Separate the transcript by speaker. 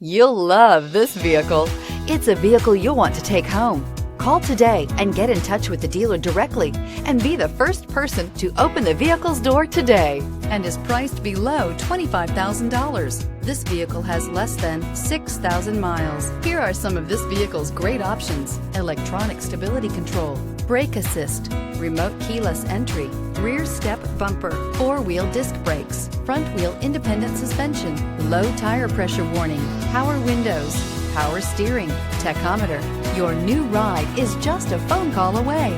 Speaker 1: You'll love this vehicle. It's a vehicle you'll want to take home. Call today and get in touch with the dealer directly and be the first person to open the vehicle's door today, and is priced below $25,000. This vehicle has less than 6,000 miles. Here are some of this vehicle's great options: electronic stability control, brake assist, remote keyless entry, rear step bumper, four-wheel disc brakes, front wheel independent suspension, low tire pressure warning, power windows, power steering, tachometer. Your new ride is just a phone call away.